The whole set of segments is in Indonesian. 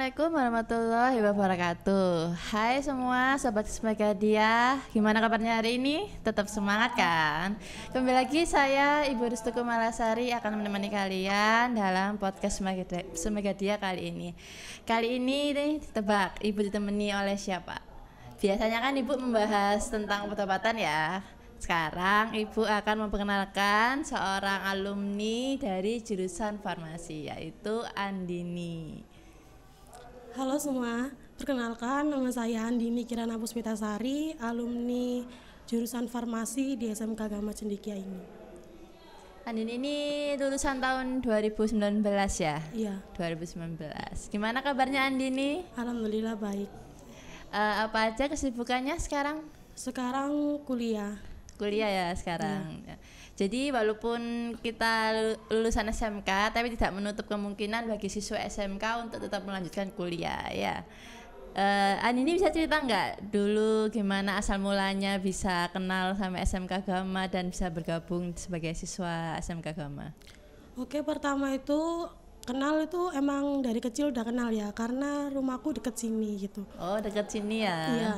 Assalamualaikum warahmatullahi wabarakatuh. Hai semua sobat Semagadia, gimana kabarnya hari ini? Tetap semangat kan? Kembali lagi saya Ibu Restuku Malasari akan menemani kalian dalam podcast Semagadia kali ini. Kali ini nih, tebak Ibu ditemani oleh siapa? Biasanya kan Ibu membahas tentang obat-obatan ya. Sekarang Ibu akan memperkenalkan seorang alumni dari jurusan farmasi, yaitu Andini. Halo semua, perkenalkan nama saya Andini Kirana Puspitasari, alumni jurusan farmasi di SMK Agama Cendekia ini. Andini ini lulusan tahun 2019 ya? Iya. 2019. Gimana kabarnya Andini? Alhamdulillah baik. Apa aja kesibukannya sekarang? Sekarang kuliah ya sekarang. Ya. Jadi walaupun kita lulusan SMK, tapi tidak menutup kemungkinan bagi siswa SMK untuk tetap melanjutkan kuliah ya. Andini bisa cerita nggak dulu gimana asal mulanya bisa kenal sama SMK Agama dan bisa bergabung sebagai siswa SMK Agama? Oke, pertama itu kenal itu emang dari kecil udah kenal ya, karena rumahku deket sini gitu. Oh, deket sini ya? Iya.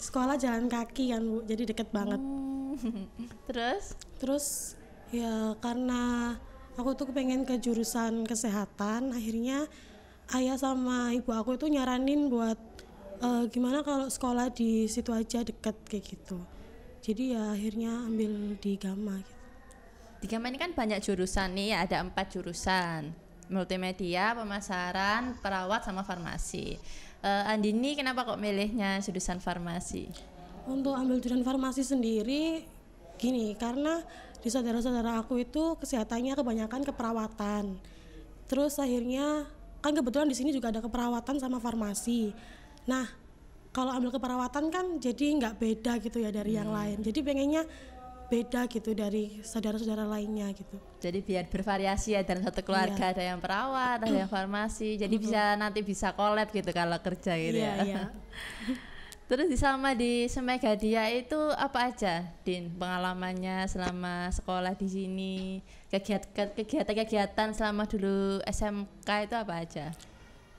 Sekolah jalan kaki kan Bu, jadi deket banget. Terus ya karena aku tuh pengen ke jurusan kesehatan, akhirnya ayah sama ibu aku itu nyaranin buat gimana kalau sekolah di situ aja deket kayak gitu. Jadi ya akhirnya ambil di Gama gitu. Di Gama ini kan banyak jurusan nih, ada 4 jurusan: multimedia, pemasaran, perawat, sama farmasi. Andini kenapa kok milihnya jurusan farmasi? Untuk ambil jurusan farmasi sendiri gini, karena di saudara-saudara aku itu kesehatannya kebanyakan keperawatan. Terus akhirnya kan kebetulan di sini juga ada keperawatan sama farmasi. Nah, kalau ambil keperawatan kan jadi nggak beda gitu ya dari yang lain. Jadi pengennya beda gitu dari saudara-saudara lainnya gitu. Jadi biar bervariasi ya dalam satu keluarga, ada yang perawat, ada yang farmasi. Jadi nanti bisa collab gitu kalau kerja gitu ya. Iya. Terus selama di Semagadia itu apa aja, Din, pengalamannya selama sekolah di sini? Kegiatan-kegiatan selama dulu SMK itu apa aja?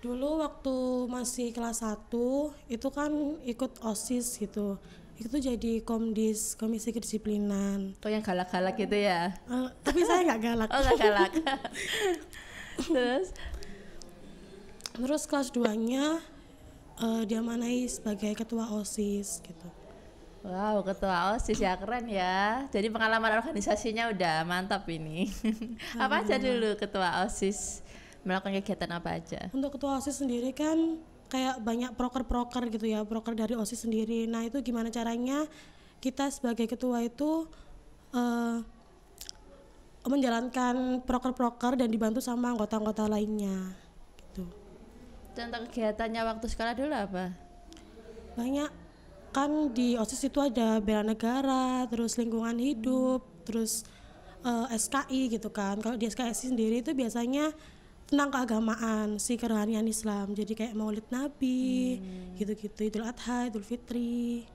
Dulu waktu masih kelas 1 itu kan ikut OSIS gitu. Itu jadi komdis, komisi kedisiplinan. Oh, yang galak-galak gitu ya? Tapi saya nggak galak. Oh, nggak galak. Terus kelas 2-nya diamanai sebagai ketua OSIS gitu. Wow, ketua OSIS ya, keren ya. Jadi pengalaman organisasinya udah mantap ini. Apa aja dulu ketua OSIS, melakukan kegiatan apa aja? Untuk ketua OSIS sendiri kan kayak banyak proker gitu ya, proker dari OSIS sendiri. Nah itu gimana caranya kita sebagai ketua itu menjalankan proker dan dibantu sama anggota-anggota lainnya gitu. Contoh kegiatannya waktu sekolah dulu apa? Banyak kan, di OSIS itu ada bela negara, terus lingkungan hidup, terus SKI gitu kan. Kalau di SKI sendiri itu biasanya tentang keagamaan, si kerohanian Islam. Jadi kayak Maulid Nabi, gitu-gitu, Idul Adha, Idul Fitri.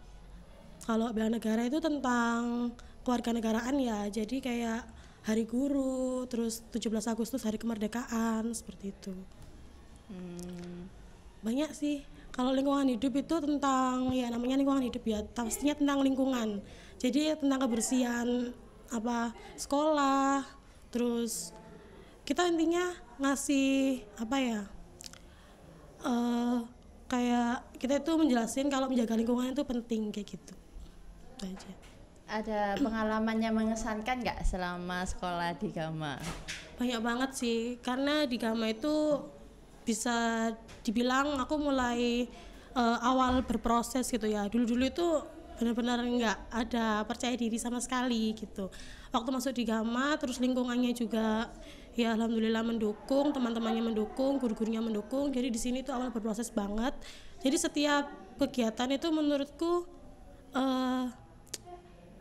Kalau bela negara itu tentang kewarganegaraan ya. Jadi kayak Hari Guru, terus 17 Agustus Hari Kemerdekaan, seperti itu. Banyak sih. Kalau lingkungan hidup itu tentang ya namanya lingkungan hidup ya, pastinya tentang lingkungan. Jadi tentang kebersihan apa sekolah, terus kita intinya ngasih apa ya, kayak kita itu menjelasin kalau menjaga lingkungan itu penting kayak gitu. Itu aja. Ada pengalaman yang mengesankan nggak selama sekolah di Gama? Banyak banget sih, karena di Gama itu bisa dibilang aku mulai awal berproses gitu ya. Dulu itu benar-benar nggak ada percaya diri sama sekali gitu. Waktu masuk di Gama, terus lingkungannya juga ya alhamdulillah mendukung, teman-temannya mendukung, guru-gurunya mendukung. Jadi di sini tuh awal berproses banget. Jadi setiap kegiatan itu menurutku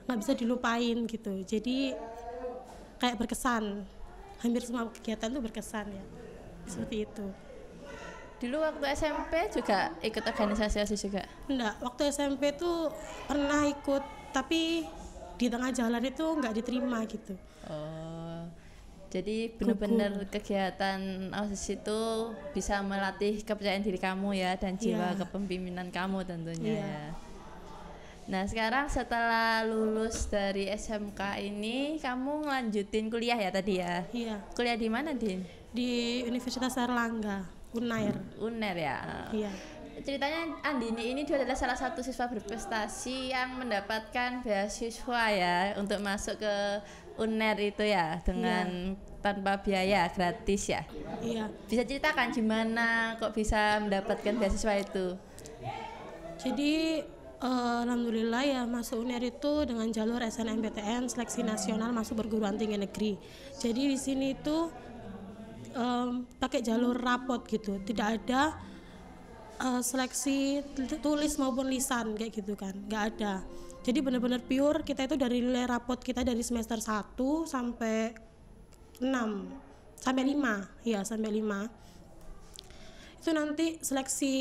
nggak bisa dilupain gitu. Jadi kayak berkesan. Hampir semua kegiatan tuh berkesan ya. Seperti itu. Dulu waktu SMP juga ikut organisasi OSIS juga? Enggak, waktu SMP tuh pernah ikut, tapi di tengah jalan itu nggak diterima gitu. Oh, Jadi benar-benar kegiatan OSIS itu bisa melatih kepercayaan diri kamu ya dan jiwa kepemimpinan kamu tentunya ya. Nah sekarang setelah lulus dari SMK ini kamu ngelanjutin kuliah ya tadi ya? Iya. Kuliah di mana, Din? Di Universitas Airlangga, Unair. Unair ya? Iya. Ceritanya Andini ini dia adalah salah satu siswa berprestasi yang mendapatkan beasiswa ya untuk masuk ke Unair itu ya dengan tanpa biaya, gratis ya? Iya. Bisa ceritakan gimana kok bisa mendapatkan beasiswa itu? Jadi alhamdulillah ya masuk Unair itu dengan jalur SNMPTN seleksi nasional masuk perguruan tinggi negeri. Jadi di sini itu pakai jalur rapot gitu, tidak ada seleksi tulis maupun lisan kayak gitu kan, nggak ada. Jadi benar-benar pure kita itu dari nilai rapot kita dari semester 1 sampai 6 sampai 5 ya sampai 5 itu nanti seleksi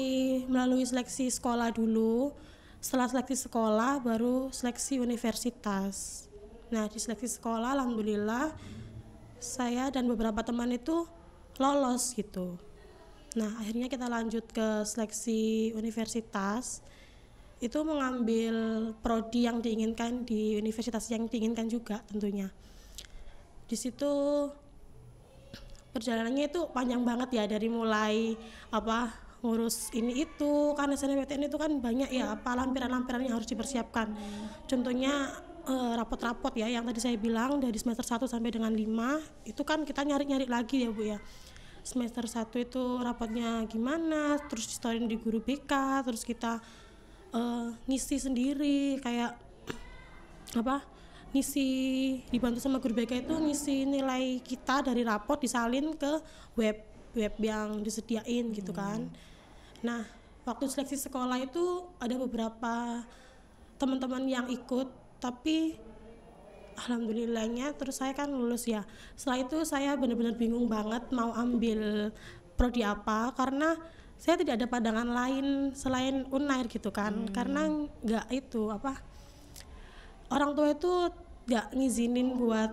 melalui seleksi sekolah dulu. Setelah seleksi sekolah baru seleksi universitas. Nah di seleksi sekolah alhamdulillah saya dan beberapa teman itu lolos gitu. Nah akhirnya kita lanjut ke seleksi universitas. Itu mengambil prodi yang diinginkan di universitas yang diinginkan juga tentunya. Di situ perjalanannya itu panjang banget ya, dari mulai ngurus ini itu, kan SNMPTN itu kan banyak ya lampiran-lampiran yang harus dipersiapkan. Contohnya rapot-rapot ya yang tadi saya bilang dari semester 1 sampai dengan 5 itu kan kita nyari-nyari lagi ya Bu ya. Semester 1 itu rapotnya gimana, terus distorin di guru BK, terus kita ngisi sendiri kayak ngisi dibantu sama guru BK itu ngisi nilai kita dari rapot disalin ke web yang disediain gitu kan. Nah waktu seleksi sekolah itu ada beberapa teman-teman yang ikut, tapi alhamdulillahnya terus saya kan lulus ya. Setelah itu saya benar-benar bingung banget mau ambil prodi apa karena saya tidak ada pandangan lain selain Unair gitu kan. Karena nggak itu orang tua itu nggak ngizinin buat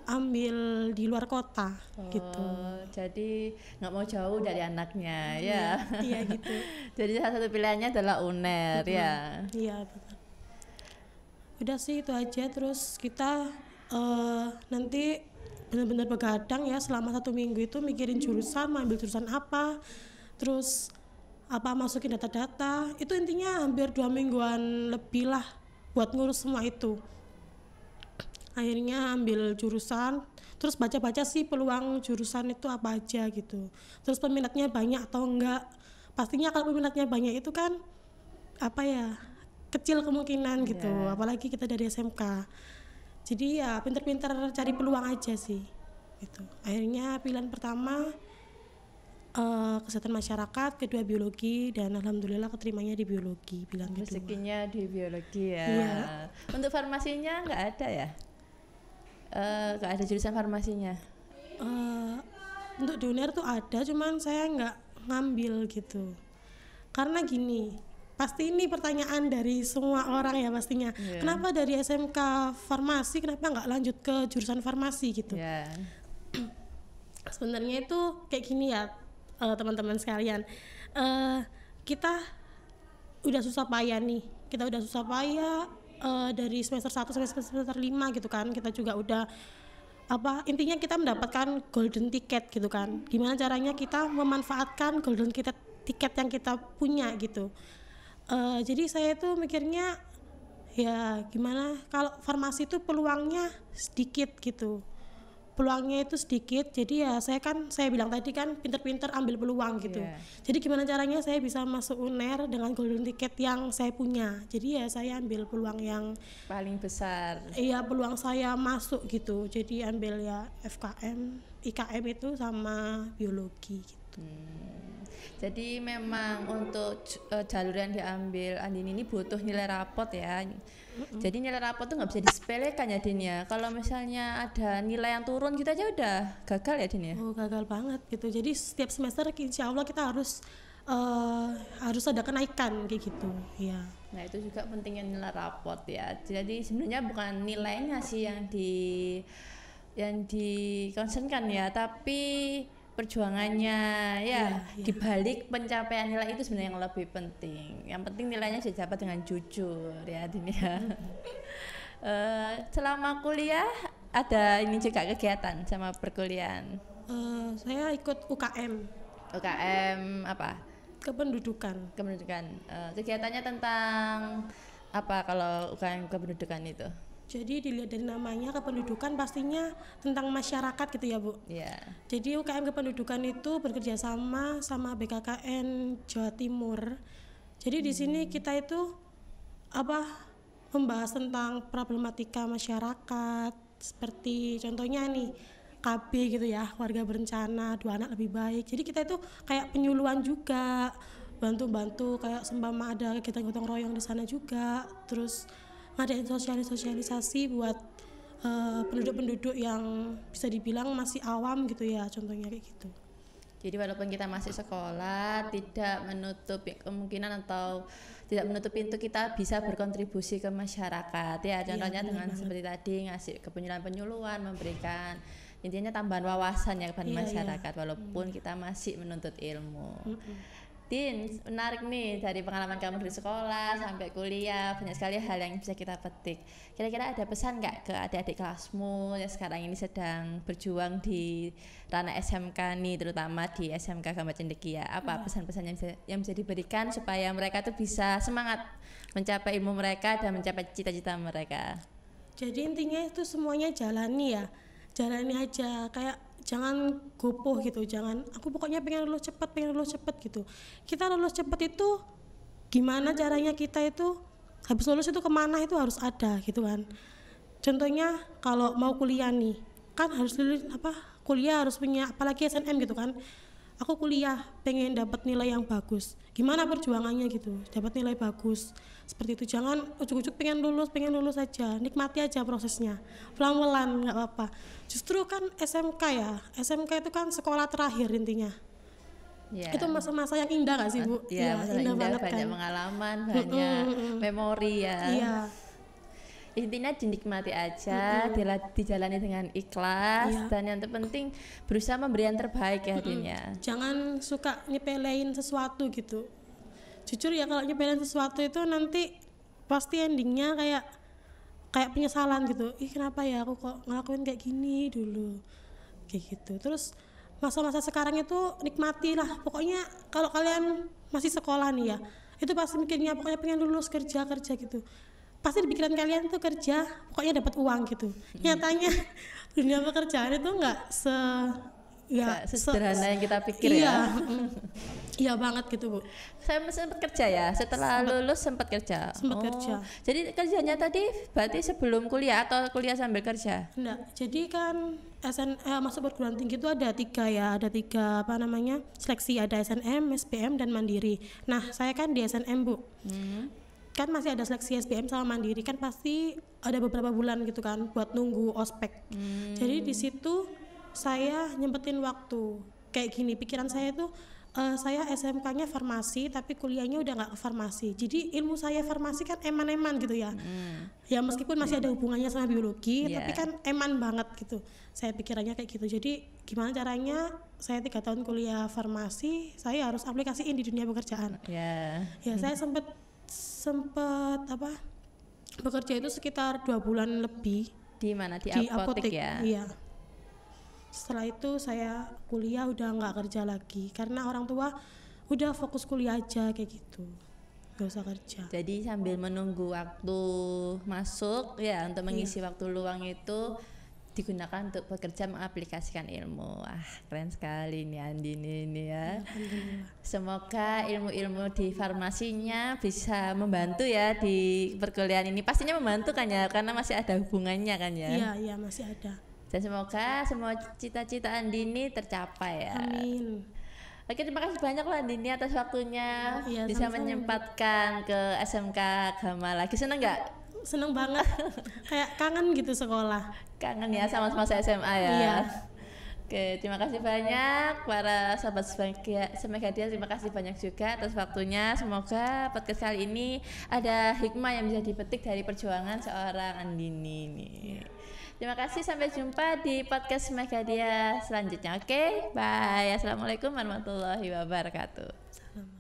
ambil di luar kota gitu. Jadi nggak mau jauh dari anaknya ya. Iya gitu. Jadi salah satu pilihannya adalah Unair ya. Iya betul. Udah sih itu aja, terus kita nanti benar-benar begadang ya selama 1 minggu itu mikirin jurusan, mau ambil jurusan apa, terus masukin data-data. Itu intinya hampir 2 mingguan lebih lah buat ngurus semua itu. Akhirnya ambil jurusan, terus baca-baca sih peluang jurusan itu apa aja gitu, terus peminatnya banyak atau enggak. Pastinya kalau peminatnya banyak itu kan kecil kemungkinan gitu, apalagi kita dari SMK. Jadi ya pinter-pinter cari peluang aja sih gitu. Akhirnya pilihan pertama kesehatan masyarakat, kedua biologi, dan alhamdulillah keterimanya di biologi pilihan kedua. Rezekinya di biologi ya. Iya. Untuk farmasinya nggak ada ya? Nggak ada jurusan farmasinya? Untuk di Unair tuh ada, cuman saya nggak ngambil gitu. Karena gini, pasti ini pertanyaan dari semua orang ya pastinya. Kenapa dari SMK farmasi, kenapa nggak lanjut ke jurusan farmasi gitu? Sebenarnya itu kayak gini ya teman-teman sekalian. Kita udah susah payah nih. Dari semester 1 sampai semester 5 gitu kan, kita juga udah intinya kita mendapatkan golden ticket gitu kan. Gimana caranya kita memanfaatkan golden ticket yang kita punya gitu. Jadi saya tuh mikirnya ya gimana kalau farmasi itu peluangnya sedikit gitu. Peluangnya itu sedikit, jadi ya saya bilang tadi kan pinter-pinter ambil peluang gitu. Jadi gimana caranya saya bisa masuk Unair dengan golden ticket yang saya punya. Jadi ya saya ambil peluang yang paling besar. Iya, peluang saya masuk gitu. Jadi ambil ya FKM, IKM itu sama biologi gitu. Jadi memang untuk jalur yang diambil Andini ini butuh nilai rapot ya. Jadi nilai rapot tuh nggak bisa disepelekan ya Din ya. Kalau misalnya ada nilai yang turun kita aja udah gagal ya Din ya. Oh gagal banget gitu. Jadi setiap semester insya Allah kita harus ada kenaikan kayak gitu ya. Nah itu juga pentingnya nilai rapot ya. Jadi sebenarnya bukan nilainya sih yang yang dikonsenkan ya, tapi perjuangannya ya dibalik pencapaian nilai itu sebenarnya yang lebih penting. Yang penting nilainya didapat dengan jujur ya Din ya. Selama kuliah ada ini juga kegiatan sama perkuliahan. Saya ikut UKM. UKM apa? Kependudukan. Kegiatannya tentang apa kalau UKM kependudukan itu? Jadi dilihat dari namanya kependudukan pastinya tentang masyarakat gitu ya Bu. Iya. Jadi UKM kependudukan itu bekerja sama BKKN Jawa Timur. Jadi di sini kita itu membahas tentang problematika masyarakat seperti contohnya nih KB gitu ya, warga berencana 2 anak lebih baik. Jadi kita itu kayak penyuluhan juga, bantu-bantu kayak seumpama ada kegiatan gotong royong di sana juga. Terus ngadain sosialisasi buat penduduk-penduduk yang bisa dibilang masih awam gitu ya, contohnya kayak gitu. Jadi walaupun kita masih sekolah, tidak menutup kemungkinan atau tidak menutup pintu kita bisa berkontribusi ke masyarakat ya, contohnya dengan seperti tadi ngasih penyuluhan, memberikan intinya tambahan wawasan ya kepada masyarakat walaupun kita masih menuntut ilmu. Din, menarik nih dari pengalaman kamu dari sekolah sampai kuliah, banyak sekali hal yang bisa kita petik. Kira-kira ada pesan nggak ke adik-adik kelasmu yang sekarang ini sedang berjuang di ranah SMK nih, terutama di SMK Gama Cendekia? Apa pesan-pesan yang bisa diberikan supaya mereka tuh bisa semangat mencapai ilmu mereka dan mencapai cita-cita mereka? Jadi intinya itu semuanya jalani aja, kayak jangan gopoh gitu, jangan aku pokoknya pengen lulus cepat gitu. Kita lulus cepat itu gimana caranya, kita itu habis lulus itu kemana itu harus ada gitu kan. Contohnya kalau mau kuliah nih kan harus lulus kuliah harus punya, apalagi SNM gitu kan. Aku kuliah pengen dapat nilai yang bagus, gimana perjuangannya gitu dapat nilai bagus seperti itu. Jangan ujuk-ujuk pengen lulus aja, nikmati aja prosesnya pelan-pelan, nggak apa-apa. Justru kan SMK itu kan sekolah terakhir intinya. Itu masa-masa yang indah gak sih Bu? Masa indah banget, banyak pengalaman, banyak memori ya. Intinya dinikmati aja, dijalani dengan ikhlas, dan yang terpenting berusaha memberi yang terbaik ya Din ya. Jangan suka nyepelein sesuatu gitu. Jujur ya, kalau nyepelein sesuatu itu nanti pasti endingnya kayak penyesalan gitu. Kenapa ya aku kok ngelakuin kayak gini dulu, kayak gitu. Terus masa-masa sekarang itu nikmatilah. Pokoknya kalau kalian masih sekolah nih ya, itu pasti mikirnya pokoknya pengen lulus kerja gitu. Pasti di pikiran kalian tuh kerja pokoknya dapat uang gitu. Nyatanya dunia pekerjaan itu nggak sesederhana yang kita pikir ya. Iya banget gitu Bu. Saya sempat kerja ya, setelah lulus sempat kerja. Kerja. Jadi kerjanya tadi berarti sebelum kuliah atau kuliah sambil kerja? Enggak. Jadi kan masuk perguruan tinggi itu ada tiga seleksi, ada SNM, SBM dan Mandiri. Nah saya kan di SNM Bu. Kan masih ada seleksi SBM sama Mandiri, kan pasti ada beberapa bulan gitu kan buat nunggu ospek. Jadi di situ saya nyempetin waktu kayak gini. Pikiran saya tuh saya SMK-nya farmasi tapi kuliahnya udah nggak ke farmasi. Jadi ilmu saya farmasi kan eman-eman gitu ya. Ya meskipun masih ada hubungannya sama biologi, tapi kan eman banget gitu. Saya pikirannya kayak gitu. Jadi gimana caranya saya 3 tahun kuliah farmasi, saya harus aplikasiin di dunia pekerjaan. Ya saya sempat bekerja itu sekitar 2 bulan lebih. Di mana? Di apotek ya? Iya. Setelah itu saya kuliah udah nggak kerja lagi karena orang tua udah fokus kuliah aja kayak gitu, nggak usah kerja. Jadi sambil menunggu waktu masuk ya untuk mengisi waktu luang itu digunakan untuk bekerja mengaplikasikan ilmu. Wah keren sekali nih Andini ini ya. Semoga ilmu-ilmu di farmasinya bisa membantu ya di perkuliahan ini. Pastinya membantu kan ya, karena masih ada hubungannya kan ya. Iya masih ada. Dan semoga semua cita-cita Andini tercapai ya. Amin. Oke, terima kasih banyak loh Andini atas waktunya, bisa sama-sama menyempatkan ke SMK Gama lagi. Seneng nggak? Seneng banget, kayak kangen gitu sekolah. Kangen ya sama masa SMA ya. Iya. Oke, terima kasih banyak para sahabat Semegadia, terima kasih banyak juga atas waktunya. Semoga podcast kali ini ada hikmah yang bisa dipetik dari perjuangan seorang Andini ini. Terima kasih, sampai jumpa di podcast Megadia selanjutnya. Oke, bye. Assalamualaikum warahmatullahi wabarakatuh.